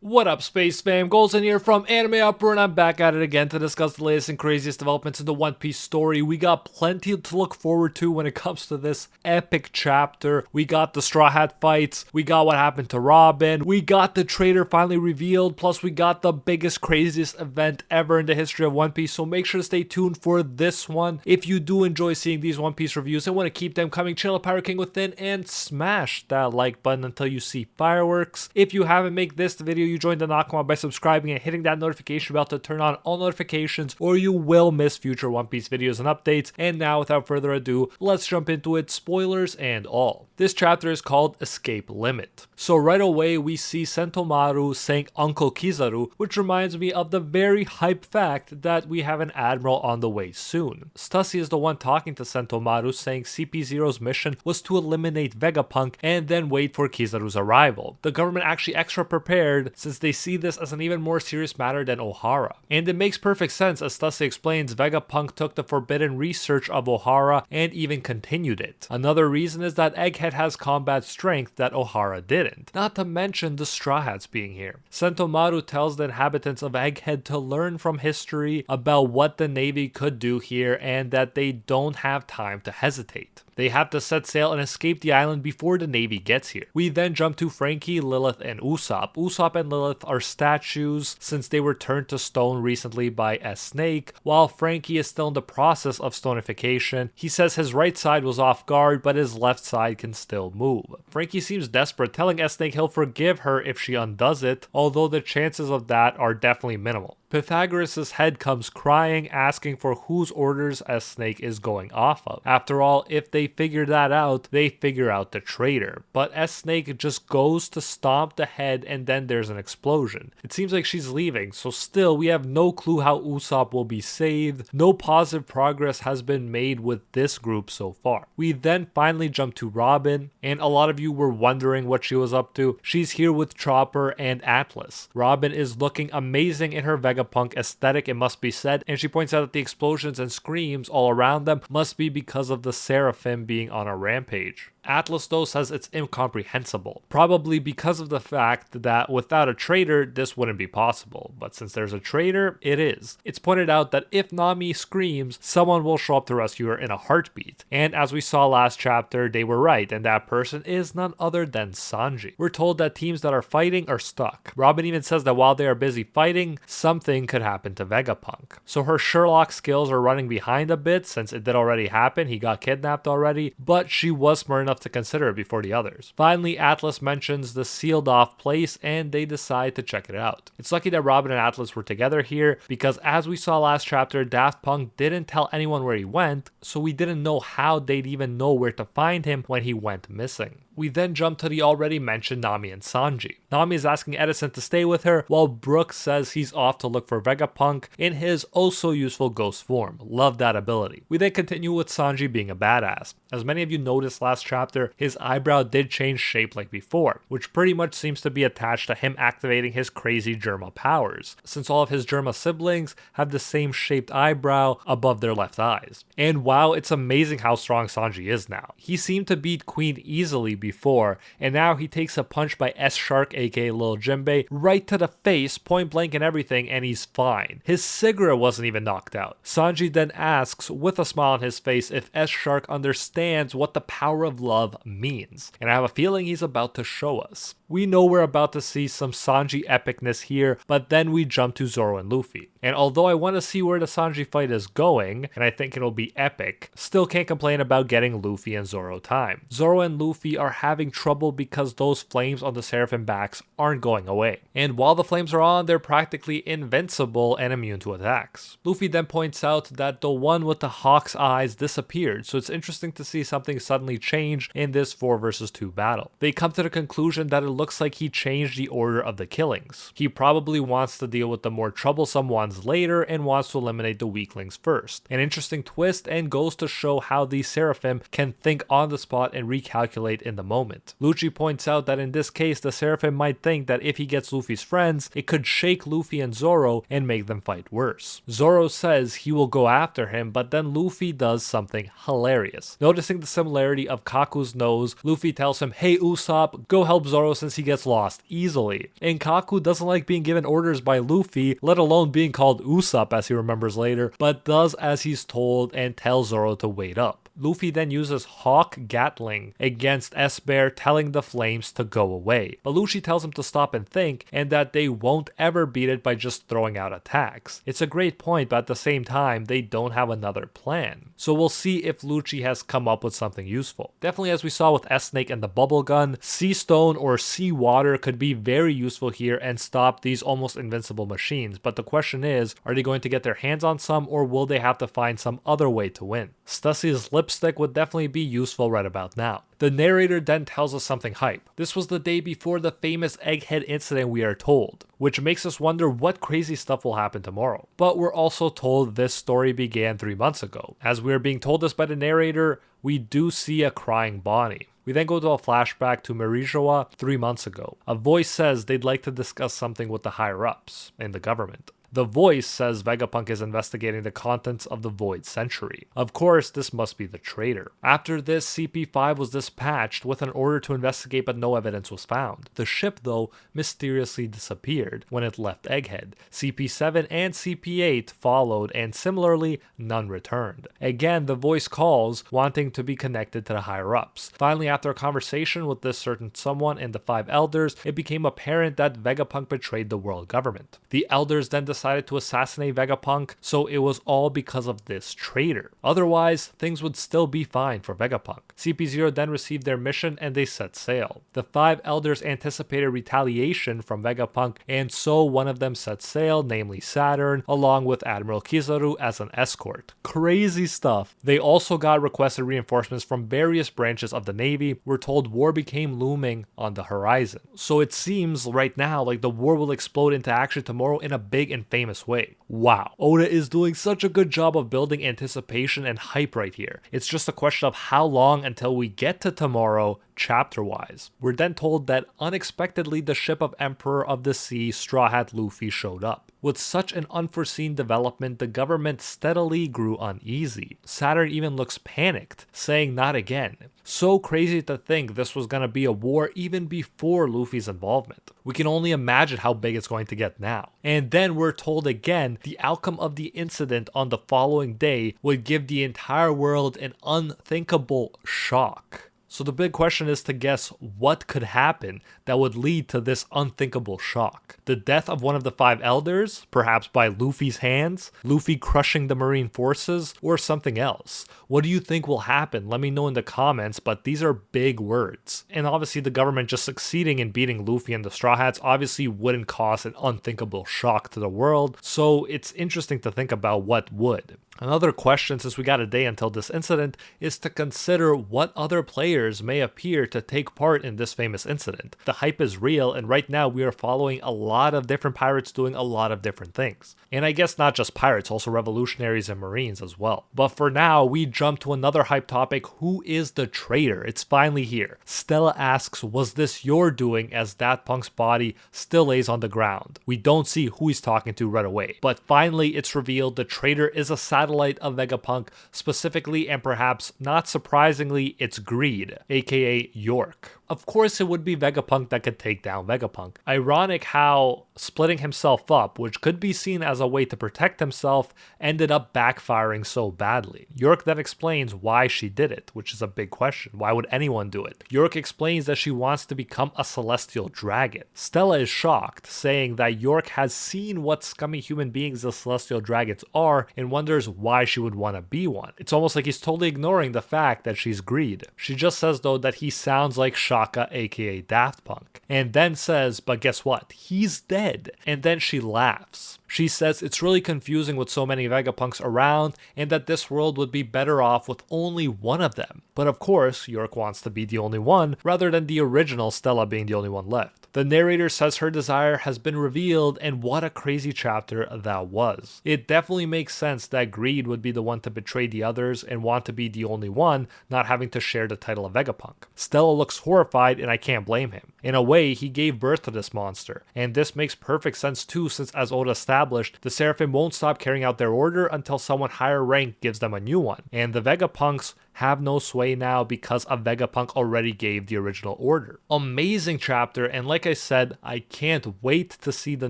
What up, Space Fam? Golson here from Anime Upper, and I'm back at it again to discuss the latest and craziest developments in the One Piece story. We got plenty to look forward to when it comes to this epic chapter. We got the Straw Hat fights, we got what happened to Robin, we got the Traitor finally revealed, plus we got the biggest, craziest event ever in the history of One Piece, so make sure to stay tuned for this one. If you do enjoy seeing these One Piece reviews and want to keep them coming, channel Pirate King within and smash that like button until you see fireworks. If you haven't made this the video, you join the Nakama by subscribing and hitting that notification bell to turn on all notifications, or you will miss future One Piece videos and updates. And now, without further ado, let's jump into it, spoilers and all. This chapter is called Escape Limit. So right away, we see Sentomaru saying Uncle Kizaru, which reminds me of the very hype fact that we have an admiral on the way soon. Stussy is the one talking to Sentomaru, saying CP0's mission was to eliminate Vegapunk and then wait for Kizaru's arrival. The government actually extra prepared since they see this as an even more serious matter than Ohara. And it makes perfect sense, as Stussy explains, Vegapunk took the forbidden research of Ohara and even continued it. Another reason is that Egghead has combat strength that Ohara didn't, not to mention the Straw Hats being here. Sentomaru tells the inhabitants of Egghead to learn from history about what the Navy could do here and that they don't have time to hesitate. They have to set sail and escape the island before the Navy gets here. We then jump to Frankie, Lilith, and Usopp. Usopp and Lilith are statues since they were turned to stone recently by S-Snake, while Frankie is still in the process of stonification. He says his right side was off guard, but his left side can still move. Frankie seems desperate, telling S-Snake he'll forgive her if she undoes it, although the chances of that are definitely minimal. Pythagoras' head comes crying, asking for whose orders S-Snake is going off of. After all, if they figure that out, they figure out the traitor. But S-Snake just goes to stomp the head and then there's an explosion. It seems like she's leaving, so still we have no clue how Usopp will be saved. No positive progress has been made with this group so far. We then finally jump to Robin, and a lot of you were wondering what she was up to. She's here with Chopper and Atlas. Robin is looking amazing in her Vegapunk aesthetic, it must be said, and she points out that the explosions and screams all around them must be because of the Seraphim being on a rampage. Atlas though says it's incomprehensible, probably because of the fact that without a traitor this wouldn't be possible, but since there's a traitor, it is. It's pointed out that if Nami screams, someone will show up to rescue her in a heartbeat, and as we saw last chapter, they were right, and that person is none other than Sanji. We're told that teams that are fighting are stuck. Robin even says that while they are busy fighting, something could happen to Vegapunk. So her Sherlock skills are running behind a bit since it did already happen, he got kidnapped already, but she was smart enough to consider it before the others. Finally, Atlas mentions the sealed off place and they decide to check it out. It's lucky that Robin and Atlas were together here because as we saw last chapter, Daft Punk didn't tell anyone where he went, so we didn't know how they'd even know where to find him when he went missing. We then jump to the already mentioned Nami and Sanji. Nami is asking Edison to stay with her, while Brooks says he's off to look for Vegapunk in his oh-so-useful ghost form. Love that ability. We then continue with Sanji being a badass. As many of you noticed last chapter, his eyebrow did change shape like before, which pretty much seems to be attached to him activating his crazy Germa powers, since all of his Germa siblings have the same shaped eyebrow above their left eyes. And wow, it's amazing how strong Sanji is now. He seemed to beat Queen easily before, and now he takes a punch by S-Shark aka Lil Jinbei right to the face, point blank and everything, and he's fine. His Sigra wasn't even knocked out. Sanji then asks with a smile on his face if S-Shark understands what the power of love means, and I have a feeling he's about to show us. We know we're about to see some Sanji epicness here, but then we jump to Zoro and Luffy. And although I want to see where the Sanji fight is going, and I think it'll be epic, still can't complain about getting Luffy and Zoro time. Zoro and Luffy are having trouble because those flames on the Seraphim backs aren't going away. And while the flames are on, they're practically invincible and immune to attacks. Luffy then points out that the one with the hawk's eyes disappeared, so it's interesting to see something suddenly change in this 4 vs 2 battle. They come to the conclusion that it looks like he changed the order of the killings. He probably wants to deal with the more troublesome ones later and wants to eliminate the weaklings first. An interesting twist and goes to show how these Seraphim can think on the spot and recalculate in the moment. Lucci points out that in this case the Seraphim might think that if he gets Luffy's friends, it could shake Luffy and Zoro and make them fight worse. Zoro says he will go after him, but then Luffy does something hilarious. Noticing the similarity of Kaku Kaku's nose, Luffy tells him, "Hey Usopp, go help Zoro since he gets lost easily." And Kaku doesn't like being given orders by Luffy, let alone being called Usopp as he remembers later, but does as he's told and tells Zoro to wait up. Luffy then uses Hawk Gatling against S-Bear, telling the flames to go away. But Lucci tells him to stop and think, and that they won't ever beat it by just throwing out attacks. It's a great point, but at the same time, they don't have another plan. So we'll see if Lucci has come up with something useful. Definitely, as we saw with S-Snake and the bubble gun, Sea Stone or Sea Water could be very useful here and stop these almost invincible machines. But the question is, are they going to get their hands on some, or will they have to find some other way to win? Stussie's lipstick would definitely be useful right about now. The narrator then tells us something hype. This was the day before the famous Egghead incident, we are told, which makes us wonder what crazy stuff will happen tomorrow. But we're also told this story began 3 months ago. As we are being told this by the narrator, we do see a crying Bonnie. We then go to a flashback to Marijoa 3 months ago. A voice says they'd like to discuss something with the higher-ups in the government. The voice says Vegapunk is investigating the contents of the Void Century. Of course, this must be the traitor. After this, CP5 was dispatched with an order to investigate, but no evidence was found. The ship, though, mysteriously disappeared when it left Egghead. CP7 and CP8 followed, and similarly, none returned. Again, the voice calls, wanting to be connected to the higher-ups. Finally, after a conversation with this certain someone and the 5 elders, it became apparent that Vegapunk betrayed the world government. The elders then decided to assassinate Vegapunk, so it was all because of this traitor. Otherwise, things would still be fine for Vegapunk. CP0 then received their mission and they set sail. The 5 elders anticipated retaliation from Vegapunk, and so one of them set sail, namely Saturn, along with Admiral Kizaru as an escort. Crazy stuff. They also got requested reinforcements from various branches of the Navy. We're told war became looming on the horizon. So it seems right now like the war will explode into action tomorrow in a big and famous way. Wow, Oda is doing such a good job of building anticipation and hype right here. It's just a question of how long until we get to tomorrow chapter-wise. We're then told that unexpectedly the ship of Emperor of the Sea, Straw Hat Luffy, showed up. With such an unforeseen development, the government steadily grew uneasy. Saturn even looks panicked, saying not again. So crazy to think this was gonna be a war even before Luffy's involvement. We can only imagine how big it's going to get now. And then we're told again the outcome of the incident on the following day would give the entire world an unthinkable shock. So the big question is to guess what could happen that would lead to this unthinkable shock. The death of one of the 5 elders, perhaps by Luffy's hands, Luffy crushing the Marine forces, or something else. What do you think will happen? Let me know in the comments, but these are big words. And obviously the government just succeeding in beating Luffy and the Straw Hats obviously wouldn't cause an unthinkable shock to the world, so it's interesting to think about what would. Another question, since we got a day until this incident, is to consider what other players may appear to take part in this famous incident. The hype is real, and right now we are following a lot of different pirates doing a lot of different things. And I guess not just pirates, also revolutionaries and marines as well. But for now, we jump to another hype topic. Who is the traitor? It's finally here. Stella asks, was this your doing, as that punk's body still lays on the ground. We don't see who he's talking to right away. But finally, it's revealed the traitor is a satellite of Vegapunk, specifically and perhaps not surprisingly, it's Greed, aka York. Of course it would be Vegapunk that could take down Vegapunk. Ironic how splitting himself up, which could be seen as a way to protect himself, ended up backfiring so badly. York then explains why she did it, which is a big question. Why would anyone do it? York explains that she wants to become a celestial dragon. Stella is shocked, saying that York has seen what scummy human beings the celestial dragons are and wonders why she would want to be one. It's almost like he's totally ignoring the fact that she's Greed. She just says though that he sounds like Shaka, aka Daft Punk, and then says, but guess what? He's dead. And then she laughs. She says it's really confusing with so many Vegapunks around and that this world would be better off with only one of them. But of course, York wants to be the only one rather than the original Stella being the only one left. The narrator says her desire has been revealed, and what a crazy chapter that was. It definitely makes sense that Greed would be the one to betray the others and want to be the only one, not having to share the title of Vegapunk. Stella looks horrified terrified, and I can't blame him. In a way, he gave birth to this monster, and this makes perfect sense too, since as Oda established, the Seraphim won't stop carrying out their order until someone higher ranked gives them a new one, and the Vegapunks have no sway now because a Vegapunk already gave the original order. Amazing chapter, and like I said, I can't wait to see the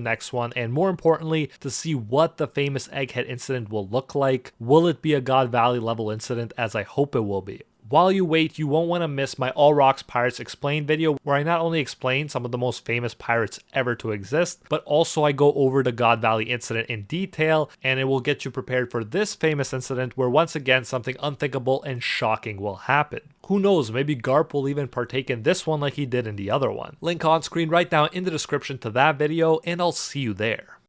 next one, and more importantly, to see what the famous Egghead incident will look like. Will it be a God Valley level incident, as I hope it will be? While you wait, you won't want to miss my All Rocks Pirates Explained video, where I not only explain some of the most famous pirates ever to exist, but also I go over the God Valley incident in detail, and it will get you prepared for this famous incident where once again something unthinkable and shocking will happen. Who knows, maybe Garp will even partake in this one like he did in the other one. Link on screen right now in the description to that video, and I'll see you there.